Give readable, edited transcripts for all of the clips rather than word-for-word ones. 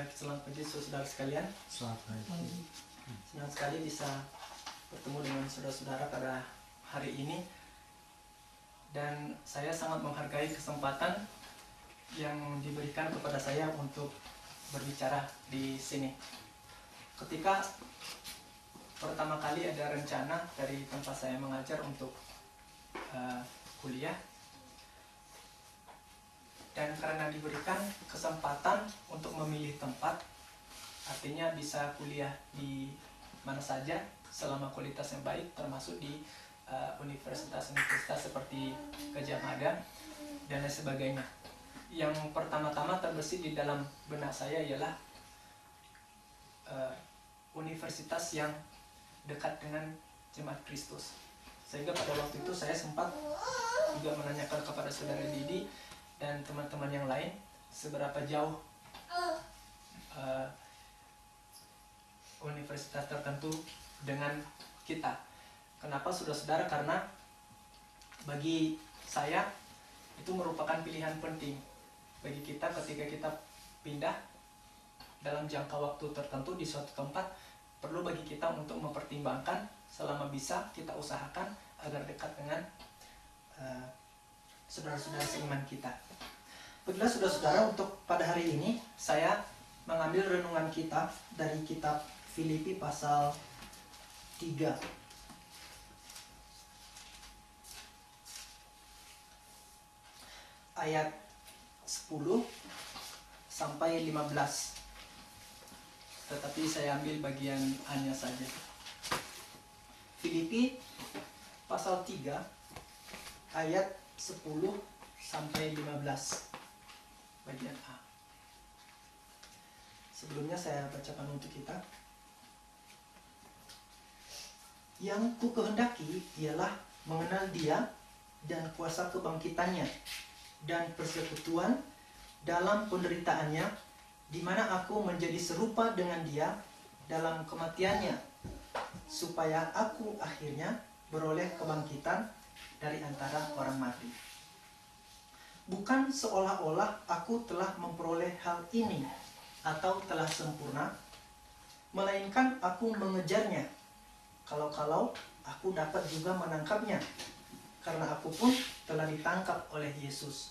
Baik, selamat pagi saudara sekalian. Selamat pagi. Senang sekali bisa bertemu dengan saudara-saudara pada hari ini. Dan saya sangat menghargai kesempatan yang diberikan kepada saya untuk berbicara di sini. Ketika pertama kali ada rencana dari tempat saya mengajar untuk kuliah, dan karena diberikan kesempatan untuk memilih tempat, artinya bisa kuliah di mana saja selama kualitasnya baik, termasuk di universitas-universitas seperti Gajah Mada dan lain sebagainya. Yang pertama-tama terbesit di dalam benak saya ialah universitas yang dekat dengan Jemaat Kristus. Sehingga pada waktu itu saya sempat juga menanyakan kepada saudara Didi dan teman-teman yang lain seberapa jauh universitas tertentu dengan kita. Kenapa saudara-saudara? Karena bagi saya itu merupakan pilihan penting bagi kita ketika kita pindah dalam jangka waktu tertentu di suatu tempat. Perlu bagi kita untuk mempertimbangkan selama bisa kita usahakan agar dekat dengan saudara-saudara seiman kita. Baiklah saudara-saudara, untuk pada hari ini saya mengambil renungan kita dari kitab Filipi pasal 3. Ayat 10 sampai 15. Tetapi saya ambil bagian A-nya saja. Filipi pasal 3 ayat 10 sampai 15. Bagian A. Sebelumnya saya bacakan untuk kita. Yang ku kehendaki ialah mengenal Dia dan kuasa kebangkitannya dan persekutuan dalam penderitaannya, di mana aku menjadi serupa dengan Dia dalam kematiannya, supaya aku akhirnya beroleh kebangkitan dari antara orang mati. Bukan seolah-olah aku telah memperoleh hal ini atau telah sempurna, melainkan aku mengejarnya, kalau-kalau aku dapat juga menangkapnya, karena aku pun telah ditangkap oleh Yesus.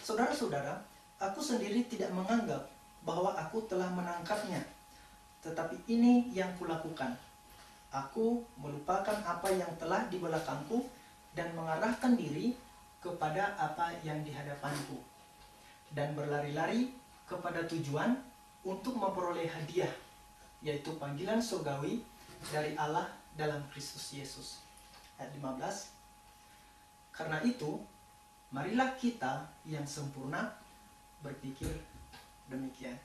Saudara-saudara, aku sendiri tidak menganggap bahwa aku telah menangkapnya, tetapi ini yang kulakukan. Aku melupakan apa yang telah di belakangku dan mengarahkan diri kepada apa yang di hadapanku, dan berlari-lari kepada tujuan untuk memperoleh hadiah, yaitu panggilan surgawi dari Allah dalam Kristus Yesus. Ayat 15. Karena itu, marilah kita yang sempurna berpikir demikian.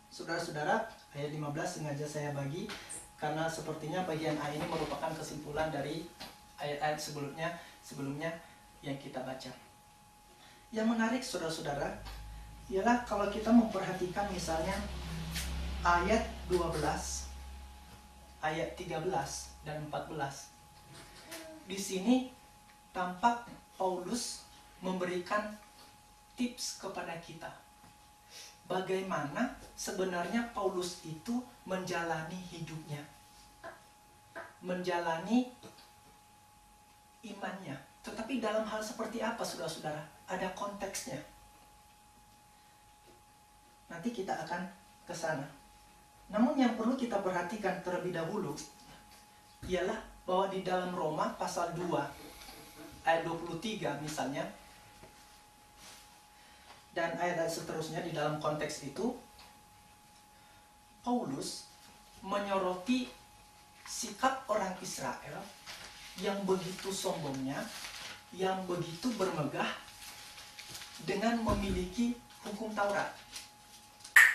Saudara-saudara, ayat 15 sengaja saya bagi karena sepertinya bagian A ini merupakan kesimpulan dari ayat-ayat sebelumnya yang kita baca. Yang menarik saudara-saudara ialah kalau kita memperhatikan misalnya ayat 12, ayat 13 dan 14. Di sini tampak Paulus memberikan tips kepada kita. Bagaimana sebenarnya Paulus itu menjalani hidupnya, menjalani imannya. Tetapi dalam hal seperti apa saudara-saudara? Ada konteksnya. Nanti kita akan ke sana. Namun yang perlu kita perhatikan terlebih dahulu ialah bahwa di dalam Roma pasal 2 ayat 23 misalnya, dan ayat-ayat seterusnya di dalam konteks itu, Paulus menyoroti sikap orang Israel yang begitu sombongnya, yang begitu bermegah dengan memiliki hukum Taurat.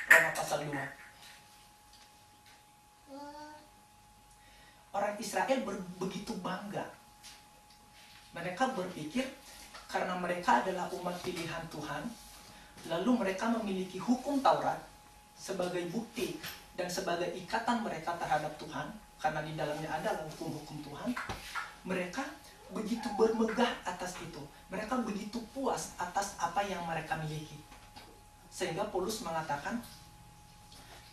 Roma pasal 2. Orang Israel begitu bangga. Mereka berpikir karena mereka adalah umat pilihan Tuhan, lalu mereka memiliki hukum Taurat sebagai bukti dan sebagai ikatan mereka terhadap Tuhan, karena di dalamnya adalah hukum-hukum Tuhan. Mereka begitu bermegah atas itu. Mereka begitu puas atas apa yang mereka miliki. Sehingga Paulus mengatakan,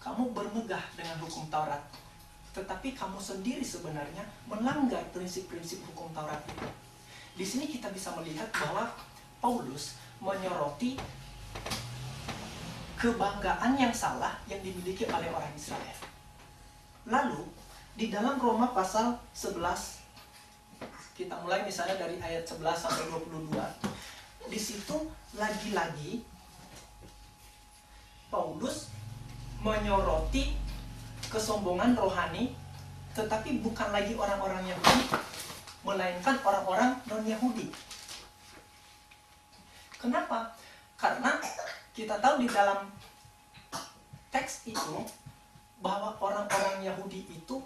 kamu bermegah dengan hukum Taurat, tetapi kamu sendiri sebenarnya melanggar prinsip-prinsip hukum Taurat itu. Di sini kita bisa melihat bahwa Paulus menyoroti kebanggaan yang salah yang dimiliki oleh orang Israel. Lalu, di dalam Roma pasal 11, kita mulai misalnya dari ayat 11 sampai 22, di situ lagi-lagi Paulus menyoroti kesombongan rohani, tetapi bukan lagi orang-orang Yahudi, melainkan orang-orang non-Yahudi. Kenapa? Karena kita tahu di dalam teks itu bahwa orang-orang Yahudi itu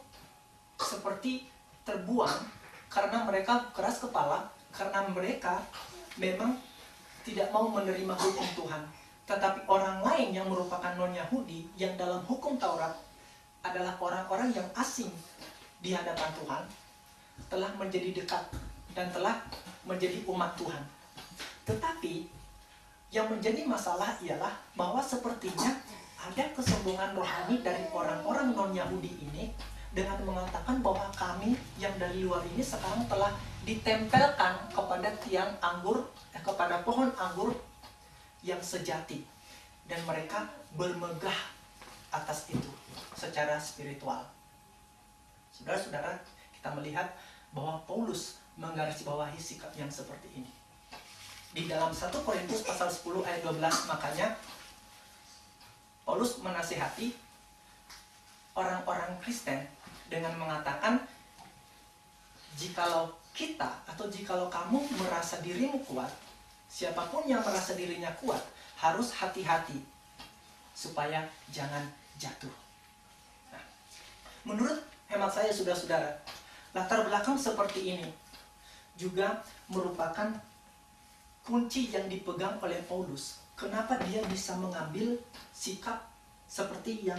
seperti terbuang karena mereka keras kepala, karena mereka memang tidak mau menerima hukum Tuhan. Tetapi orang lain yang merupakan non-Yahudi yang dalam hukum Taurat adalah orang-orang yang asing di hadapan Tuhan, telah menjadi dekat dan telah menjadi umat Tuhan. Tetapi yang menjadi masalah ialah bahwa sepertinya ada kesombongan rohani dari orang-orang non-Yahudi ini dengan mengatakan bahwa kami yang dari luar ini sekarang telah ditempelkan kepada tiang anggur, kepada pohon anggur yang sejati, dan mereka bermegah atas itu secara spiritual. Saudara-saudara, kita melihat bahwa Paulus menggarisbawahi sikap yang seperti ini. Di dalam 1 Korintus pasal 10 ayat 12, makanya Paulus menasihati orang-orang Kristen dengan mengatakan, jikalau kita atau jikalau kamu merasa dirimu kuat, siapapun yang merasa dirinya kuat harus hati-hati supaya jangan jatuh. Nah, menurut hemat saya, saudara-saudara, latar belakang seperti ini juga merupakan kunci yang dipegang oleh Paulus. Kenapa dia bisa mengambil sikap seperti yang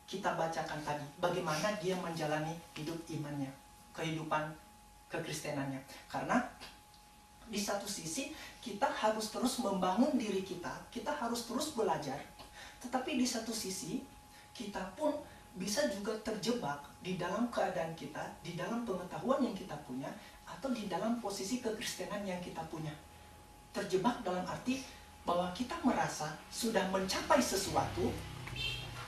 kita bacakan tadi? Bagaimana dia menjalani hidup imannya, kehidupan kekristenannya. Karena di satu sisi kita harus terus membangun diri kita harus terus belajar. Tetapi di satu sisi kita pun bisa juga terjebak di dalam keadaan kita, di dalam pengetahuan yang kita punya, atau di dalam posisi kekristenan yang kita punya. Terjebak dalam arti bahwa kita merasa sudah mencapai sesuatu,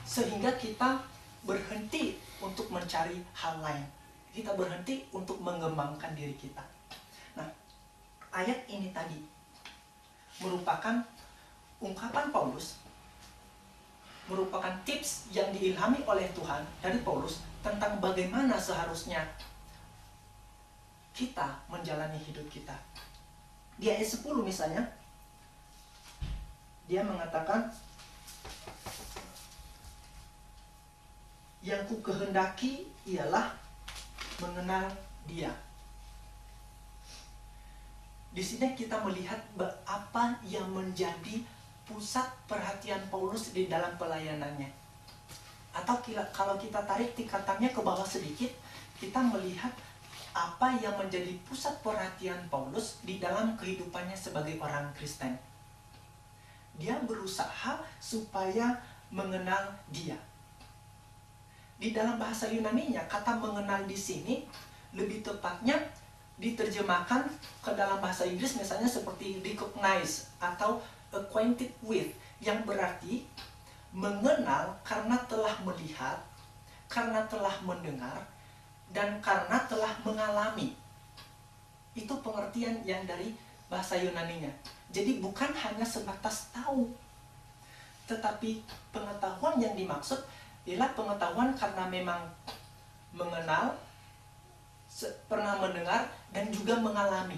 sehingga kita berhenti untuk mencari hal lain. Kita berhenti untuk mengembangkan diri kita. Nah, ayat ini tadi merupakan ungkapan Paulus, merupakan tips yang diilhami oleh Tuhan dari Paulus tentang bagaimana seharusnya kita menjalani hidup kita. Di ayat 10 misalnya, dia mengatakan, yang ku kehendaki ialah mengenal Dia. Di sini kita melihat apa yang menjadi pusat perhatian Paulus di dalam pelayanannya. Atau kalau kita tarik tingkatannya ke bawah sedikit, kita melihat apa yang menjadi pusat perhatian Paulus di dalam kehidupannya sebagai orang Kristen. Dia berusaha supaya mengenal Dia. Di dalam bahasa Yunani-nya, kata mengenal di sini lebih tepatnya diterjemahkan ke dalam bahasa Inggris misalnya seperti recognize atau acquainted with, yang berarti mengenal karena telah melihat, karena telah mendengar, dan karena telah mengalami. Itu pengertian yang dari bahasa Yunani-nya. Jadi bukan hanya sebatas tahu, tetapi pengetahuan yang dimaksud ialah pengetahuan karena memang mengenal, pernah mendengar, dan juga mengalami.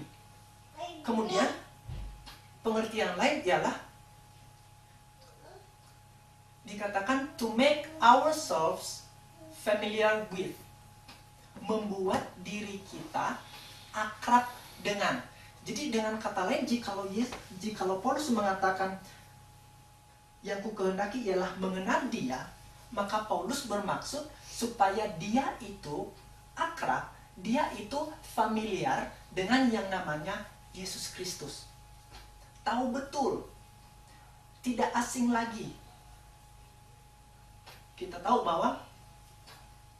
Kemudian pengertian lain ialah dikatakan to make ourselves familiar with, membuat diri kita akrab dengan. Jadi dengan kata lain, jikalau Paulus mengatakan yang ku kehendaki ialah mengenal Dia, maka Paulus bermaksud supaya dia itu akrab, dia itu familiar dengan yang namanya Yesus Kristus. Tahu betul, tidak asing lagi. Kita tahu bahwa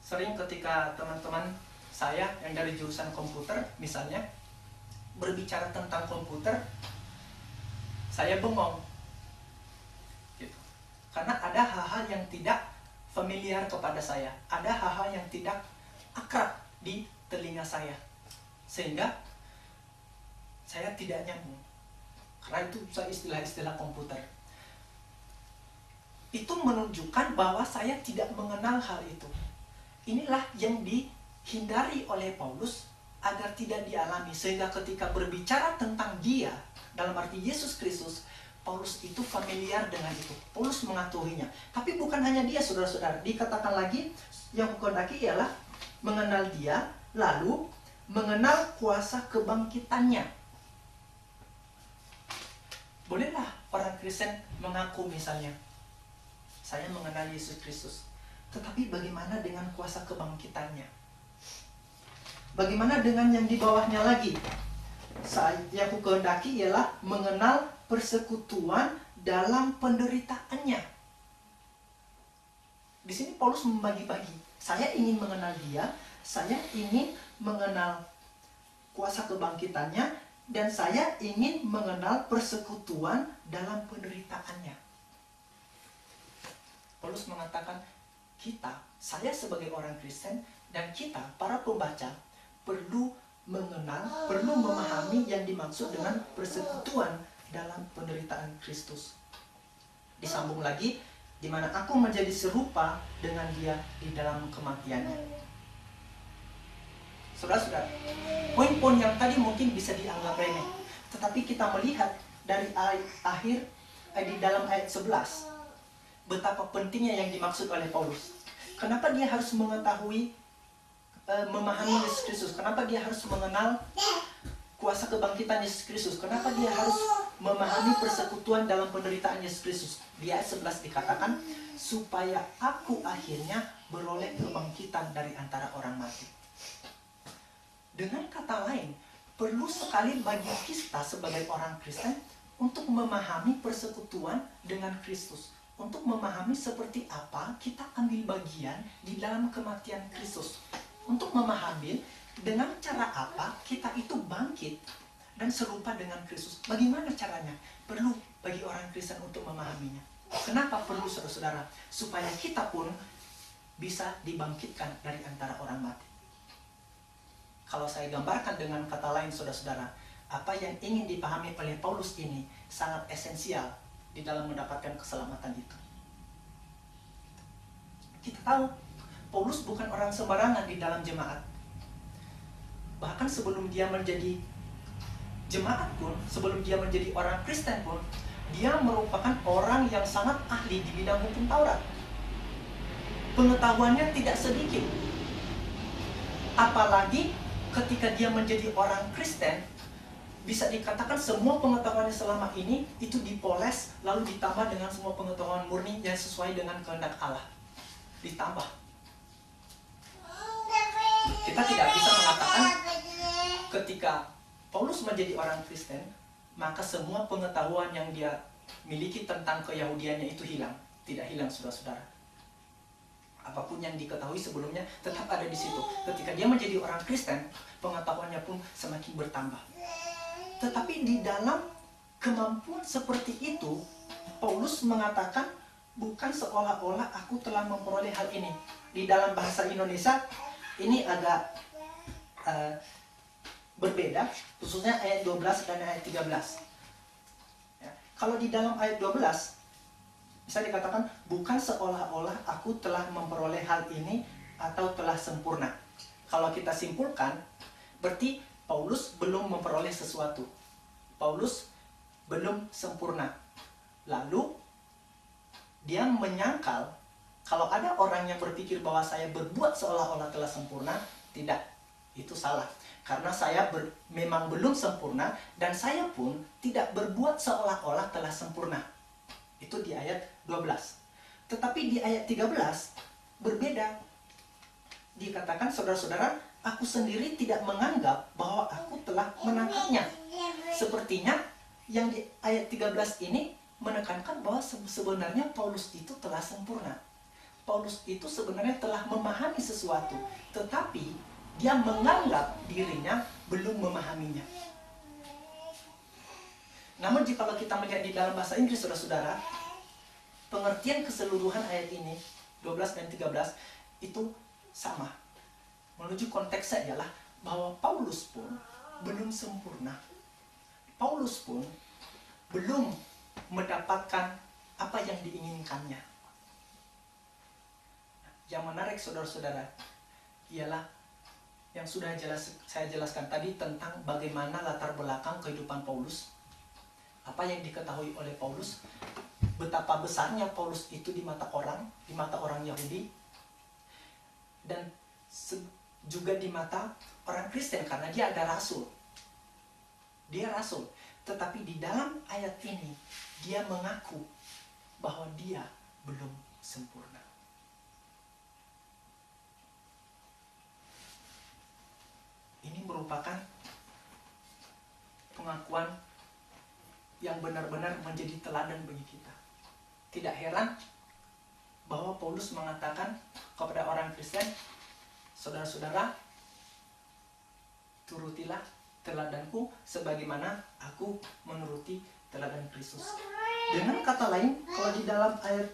sering ketika teman-teman saya yang dari jurusan komputer misalnya berbicara tentang komputer, saya bengong gitu. Karena ada hal-hal yang tidak familiar kepada saya, ada hal-hal yang tidak akrab di telinga saya, sehingga saya tidak nyambung. Karena itu istilah-istilah komputer. Itu menunjukkan bahwa saya tidak mengenal hal itu. Inilah yang dihindari oleh Paulus agar tidak dialami, sehingga ketika berbicara tentang dia dalam arti Yesus Kristus, Paulus itu familiar dengan itu. Paulus mengetahuinya. Tapi bukan hanya dia, saudara-saudara. Dikatakan lagi, yang kukendaki ialah mengenal dia, lalu mengenal kuasa kebangkitannya. Bolehlah orang Kristen mengaku misalnya, saya mengenal Yesus Kristus. Tetapi bagaimana dengan kuasa kebangkitannya? Bagaimana dengan yang di bawahnya lagi? Yang ku kehendaki ialah mengenal persekutuan dalam penderitaannya. Di sini Paulus membagi-bagi. Saya ingin mengenal dia, saya ingin mengenal kuasa kebangkitannya, dan saya ingin mengenal persekutuan dalam penderitaannya. Paulus mengatakan, saya sebagai orang Kristen, dan kita, para pembaca, perlu mengenal, perlu memahami yang dimaksud dengan persekutuan dalam penderitaan Kristus. Disambung lagi, di mana aku menjadi serupa dengan dia di dalam kematiannya. Saudara-saudara, poin-poin yang tadi mungkin bisa dianggap remeh, tetapi kita melihat dari akhir di dalam ayat 11, betapa pentingnya yang dimaksud oleh Paulus. Kenapa dia harus mengetahui, memahami Yesus Kristus? Kenapa dia harus mengenal kuasa kebangkitan Yesus Kristus? Kenapa dia harus memahami persekutuan dalam penderitaan Yesus Kristus? Di ayat 11 dikatakan, supaya aku akhirnya beroleh kebangkitan dari antara orang mati. Dengan kata lain, perlu sekali bagi kita sebagai orang Kristen untuk memahami persekutuan dengan Kristus. Untuk memahami seperti apa kita ambil bagian di dalam kematian Kristus. Untuk memahami dengan cara apa kita itu bangkit dan serupa dengan Kristus. Bagaimana caranya? Perlu bagi orang Kristen untuk memahaminya. Kenapa perlu, saudara-saudara? Supaya kita pun bisa dibangkitkan dari antara orang mati. Kalau saya gambarkan dengan kata lain, saudara-saudara, apa yang ingin dipahami oleh Paulus ini sangat esensial di dalam mendapatkan keselamatan itu. Kita tahu, Paulus bukan orang sembarangan di dalam jemaat. Bahkan sebelum dia menjadi jemaat pun, sebelum dia menjadi orang Kristen pun, dia merupakan orang yang sangat ahli di bidang hukum Taurat. Pengetahuannya tidak sedikit. Apalagi ketika dia menjadi orang Kristen, bisa dikatakan semua pengetahuannya selama ini itu dipoles, lalu ditambah dengan semua pengetahuan murni yang sesuai dengan kehendak Allah. Ditambah. Kita tidak bisa mengatakan ketika Paulus menjadi orang Kristen, maka semua pengetahuan yang dia miliki tentang keyahudiannya itu hilang. Tidak hilang, saudara-saudara. Apapun yang diketahui sebelumnya tetap ada di situ. Ketika dia menjadi orang Kristen, pengetahuannya pun semakin bertambah. Tetapi di dalam kemampuan seperti itu, Paulus mengatakan, bukan seolah-olah aku telah memperoleh hal ini. Di dalam bahasa Indonesia, ini agak berbeda, khususnya ayat 12 dan ayat 13. Ya, kalau di dalam ayat 12, bisa dikatakan, bukan seolah-olah aku telah memperoleh hal ini atau telah sempurna. Kalau kita simpulkan, berarti Paulus belum memperoleh sesuatu. Paulus belum sempurna. Lalu, dia menyangkal, kalau ada orang yang berpikir bahwa saya berbuat seolah-olah telah sempurna, tidak. Itu salah. Karena saya memang belum sempurna, dan saya pun tidak berbuat seolah-olah telah sempurna. Itu di ayat 12. Tetapi di ayat 13, berbeda. Dikatakan, saudara-saudara, aku sendiri tidak menganggap bahwa aku telah menangkapnya. Sepertinya yang di ayat 13 ini menekankan bahwa sebenarnya Paulus itu telah sempurna. Paulus itu sebenarnya telah memahami sesuatu, tetapi dia menganggap dirinya belum memahaminya. Namun jika kita melihat di dalam bahasa Inggris, saudara-saudara, pengertian keseluruhan ayat ini 12 dan 13 itu sama. Menuju konteksnya ialah bahwa Paulus pun belum sempurna. Paulus pun belum mendapatkan apa yang diinginkannya. Yang menarik, saudara-saudara, ialah yang sudah saya jelaskan tadi tentang bagaimana latar belakang kehidupan Paulus, apa yang diketahui oleh Paulus, betapa besarnya Paulus itu di mata orang Yahudi, dan juga di mata orang Kristen karena dia ada rasul. Dia rasul, tetapi di dalam ayat ini dia mengaku bahwa dia belum sempurna. Ini merupakan pengakuan yang benar-benar menjadi teladan bagi kita. Tidak heran bahwa Paulus mengatakan kepada orang Kristen, saudara-saudara, turutilah teladanku sebagaimana aku menuruti teladan Kristus. Dengan kata lain, kalau di dalam ayat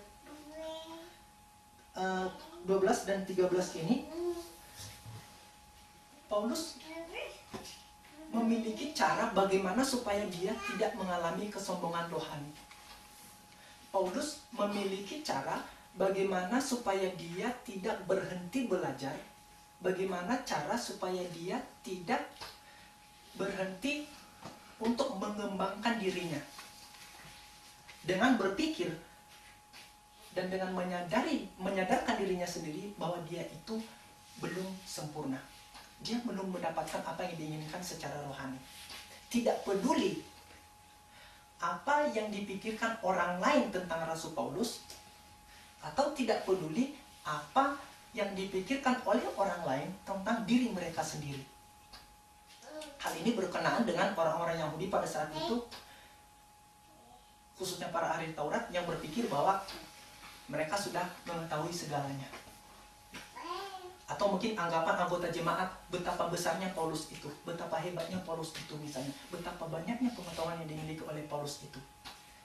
12 dan 13 ini, Paulus memiliki cara bagaimana supaya dia tidak mengalami kesombongan rohani. Paulus memiliki cara bagaimana supaya dia tidak berhenti belajar, bagaimana cara supaya dia tidak berhenti untuk mengembangkan dirinya. Dengan berpikir dan dengan menyadarkan dirinya sendiri bahwa dia itu belum sempurna. Dia belum mendapatkan apa yang diinginkan secara rohani. Tidak peduli apa yang dipikirkan orang lain tentang Rasul Paulus, atau tidak peduli apa yang dipikirkan oleh orang lain tentang diri mereka sendiri. Hal ini berkenaan dengan orang-orang Yahudi pada saat itu, khususnya para ahli Taurat yang berpikir bahwa mereka sudah mengetahui segalanya. Atau mungkin anggapan anggota jemaat, betapa besarnya Paulus itu, betapa hebatnya Paulus itu misalnya, betapa banyaknya pengetahuan yang dimiliki oleh Paulus itu.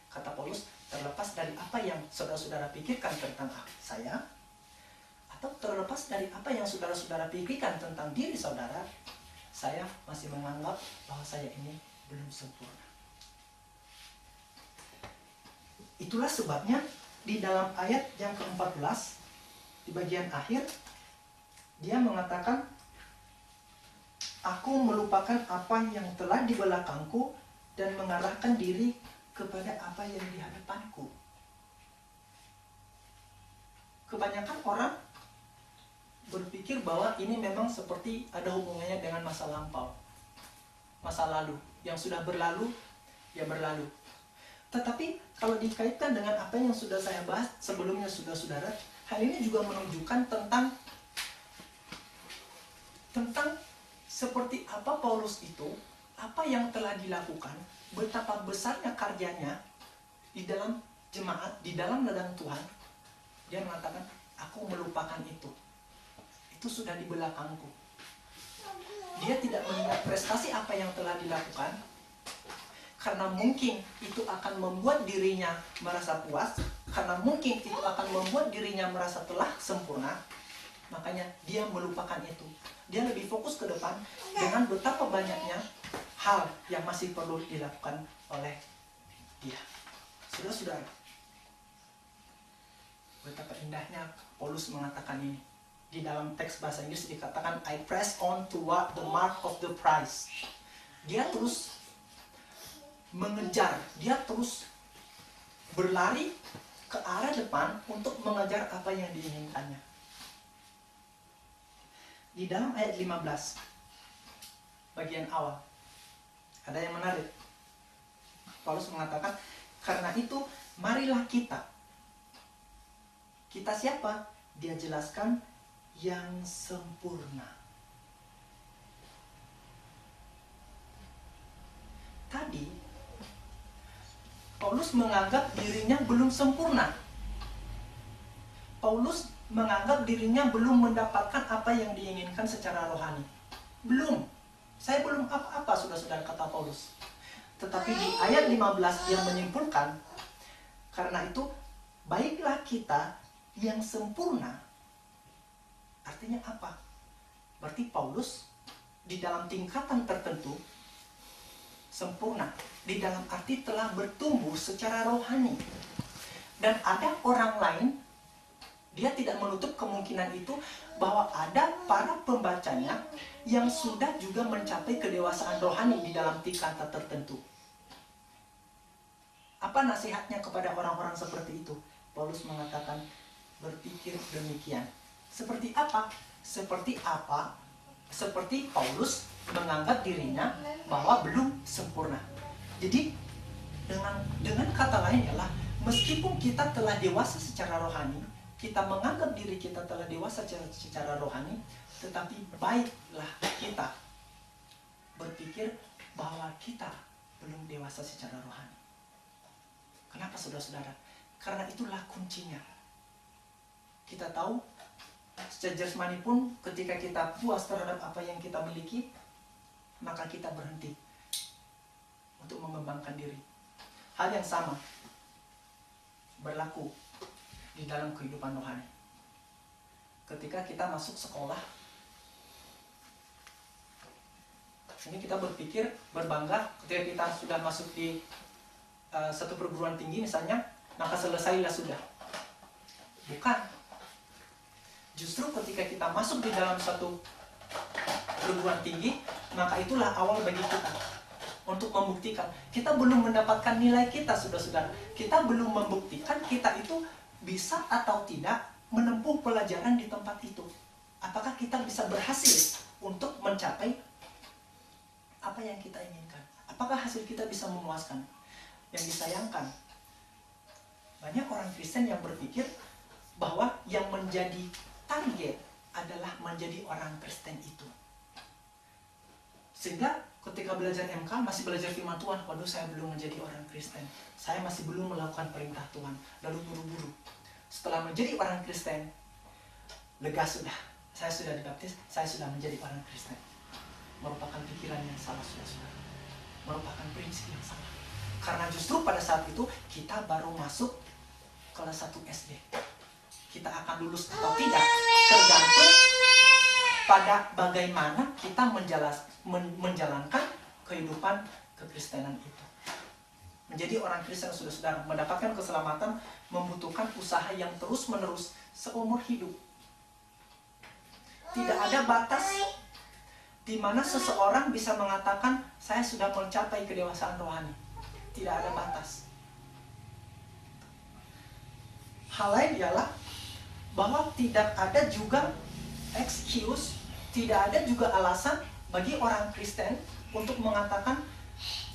Kata Paulus, terlepas dari apa yang saudara-saudara pikirkan tentang saya, atau terlepas dari apa yang saudara-saudara pikirkan tentang diri saudara, saya masih menganggap bahwa saya ini belum sempurna. Itulah sebabnya di dalam ayat yang ke-14, di bagian akhir, dia mengatakan, aku melupakan apa yang telah di belakangku dan mengarahkan diri kepada apa yang di hadapanku. Kebanyakan orang berpikir bahwa ini memang seperti ada hubungannya dengan masa lampau, masa lalu, yang sudah berlalu, ya berlalu. Tetapi kalau dikaitkan dengan apa yang sudah saya bahas sebelumnya, saudara-saudara, hal ini juga menunjukkan tentang seperti apa Paulus itu, apa yang telah dilakukan, betapa besarnya karyanya di dalam jemaat, di dalam ladang Tuhan. Dia mengatakan, aku melupakan itu. Itu sudah di belakangku. Dia tidak mengingat prestasi apa yang telah dilakukan, karena mungkin itu akan membuat dirinya merasa puas, karena mungkin itu akan membuat dirinya merasa telah sempurna. Makanya dia melupakan itu. Dia lebih fokus ke depan dengan betapa banyaknya hal yang masih perlu dilakukan oleh dia. Saudara-saudara, betapa indahnya Paulus mengatakan ini. Di dalam teks bahasa Inggris dikatakan, I press on toward the mark of the prize. Dia terus mengejar, dia terus berlari ke arah depan untuk mengejar apa yang diinginkannya. Di dalam ayat 15, bagian awal, ada yang menarik. Paulus mengatakan, karena itu marilah kita. Kita siapa? Dia jelaskan, yang sempurna. Tadi Paulus menganggap dirinya belum sempurna. Paulus menganggap dirinya belum mendapatkan apa yang diinginkan secara rohani. Belum. Saya belum apa-apa, saudara-saudara, kata Paulus. Tetapi di ayat 15 dia menyimpulkan, karena itu baiklah kita yang sempurna. Artinya apa? Berarti Paulus di dalam tingkatan tertentu sempurna, di dalam arti telah bertumbuh secara rohani. Dan ada orang lain, dia tidak menutup kemungkinan itu, bahwa ada para pembacanya yang sudah juga mencapai kedewasaan rohani di dalam tingkatan tertentu. Apa nasihatnya kepada orang-orang seperti itu? Paulus mengatakan, berpikir demikian. Seperti apa? Seperti Paulus menganggap dirinya bahwa belum sempurna. Jadi dengan kata lain ialah, meskipun kita telah dewasa secara rohani, kita menganggap diri kita telah dewasa secara rohani, tetapi baiklah kita berpikir bahwa kita belum dewasa secara rohani. Kenapa, saudara-saudara? Karena itulah kuncinya. Kita tahu secara jasmani pun ketika kita puas terhadap apa yang kita miliki, maka kita berhenti untuk mengembangkan diri. Hal yang sama berlaku di dalam kehidupan rohani. Ketika kita masuk sekolah, ini kita berpikir, berbangga ketika kita sudah masuk di satu perguruan tinggi misalnya, maka selesailah sudah. Bukan. Justru ketika kita masuk di dalam satu perguruan tinggi, maka itulah awal bagi kita untuk membuktikan. Kita belum mendapatkan nilai kita, saudara-saudara. Kita belum membuktikan kita itu bisa atau tidak menempuh pelajaran di tempat itu. Apakah kita bisa berhasil untuk mencapai apa yang kita inginkan? Apakah hasil kita bisa memuaskan? Yang disayangkan, banyak orang Kristen yang berpikir bahwa yang menjadi target adalah menjadi orang Kristen itu. Sehingga ketika belajar MK masih belajar firman Tuhan, waduh, saya belum menjadi orang Kristen, saya masih belum melakukan perintah Tuhan, lalu buru-buru. Setelah menjadi orang Kristen, lega sudah, saya sudah dibaptis, saya sudah menjadi orang Kristen. Merupakan pikiran yang salah, saudara-saudara. Merupakan prinsip yang salah. Karena justru pada saat itu kita baru masuk kelas 1 SD. Kita akan lulus atau tidak tergantung pada bagaimana kita menjalankan kehidupan kekristenan itu. Menjadi orang Kristen, saudara-saudara, mendapatkan keselamatan membutuhkan usaha yang terus-menerus seumur hidup. Tidak ada batas di mana seseorang bisa mengatakan, saya sudah mencapai kedewasaan rohani. Tidak ada batas. Hal lain ialah bahwa tidak ada juga excuse, tidak ada juga alasan bagi orang Kristen untuk mengatakan,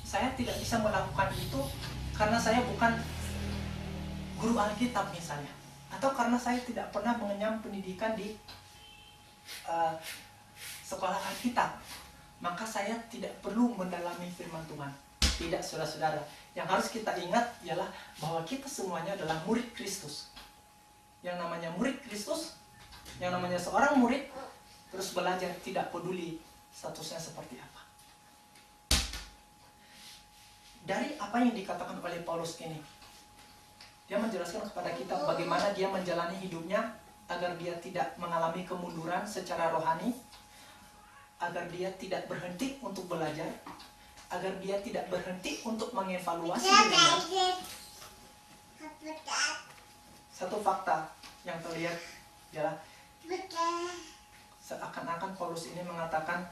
saya tidak bisa melakukan itu karena saya bukan guru Alkitab misalnya, atau karena saya tidak pernah mengenyam pendidikan di sekolah Alkitab, maka saya tidak perlu mendalami firman Tuhan. Tidak, saudara-saudara. Yang harus kita ingat ialah bahwa kita semuanya adalah murid Kristus. Yang namanya murid Kristus, yang namanya seorang murid, terus belajar, tidak peduli statusnya seperti apa. Dari apa yang dikatakan oleh Paulus ini, dia menjelaskan kepada kita bagaimana dia menjalani hidupnya agar dia tidak mengalami kemunduran secara rohani, agar dia tidak berhenti untuk belajar, agar dia tidak berhenti untuk mengevaluasi dirinya. Satu fakta yang terlihat ialah seakan-akan Paulus ini mengatakan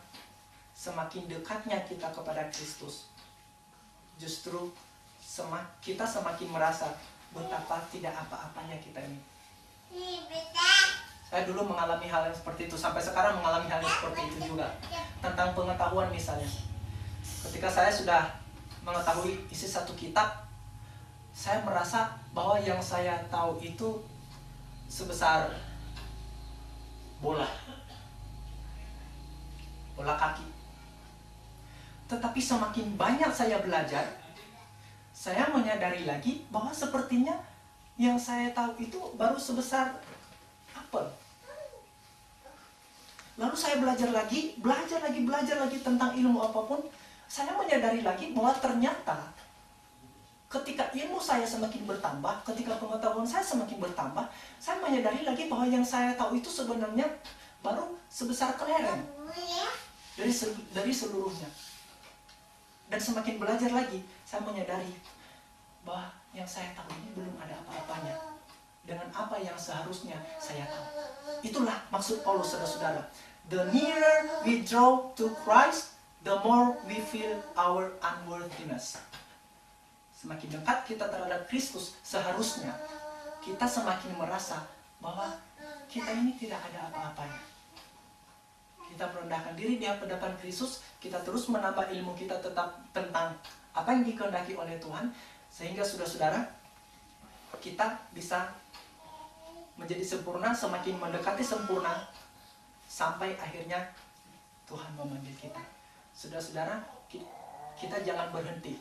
semakin dekatnya kita kepada Kristus, justru kita semakin merasa betapa tidak apa-apanya kita ini. Saya dulu mengalami hal yang seperti itu, sampai sekarang mengalami hal yang seperti itu juga. Tentang pengetahuan misalnya, ketika saya sudah mengetahui isi satu kitab, saya merasa bahwa yang saya tahu itu sebesar bola kaki. Tetapi semakin banyak saya belajar, saya menyadari lagi bahwa sepertinya yang saya tahu itu baru sebesar apel. Lalu saya belajar lagi tentang ilmu apapun. Saya menyadari lagi bahwa ternyata ketika ilmu saya semakin bertambah, ketika pengetahuan saya semakin bertambah, saya menyadari lagi bahwa yang saya tahu itu sebenarnya baru sebesar kelereng dari seluruhnya. Dan semakin belajar lagi, saya menyadari bahwa yang saya tahu ini belum ada apa-apanya dengan apa yang seharusnya saya tahu. Itulah maksud Paulus, saudara-saudara. The nearer we draw to Christ, the more we feel our unworthiness. Semakin dekat kita terhadap Kristus, seharusnya kita semakin merasa bahwa kita ini tidak ada apa-apanya. Kita merendahkan diri di hadapan Kristus, kita terus menambah ilmu kita tetap tentang apa yang dikehendaki oleh Tuhan, sehingga saudara-saudara, kita bisa menjadi sempurna, semakin mendekati sempurna, sampai akhirnya Tuhan memanggil kita. Saudara-saudara, kita jangan berhenti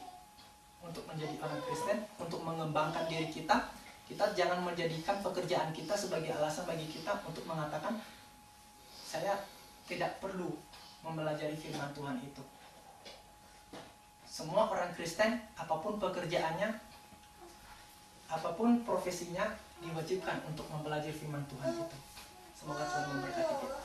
untuk menjadi orang Kristen, untuk mengembangkan diri kita. Kita jangan menjadikan pekerjaan kita sebagai alasan bagi kita untuk mengatakan, saya tidak perlu mempelajari firman Tuhan itu. Semua orang Kristen, apapun pekerjaannya, apapun profesinya, diwajibkan untuk mempelajari firman Tuhan itu. Semoga Tuhan memberkati kita.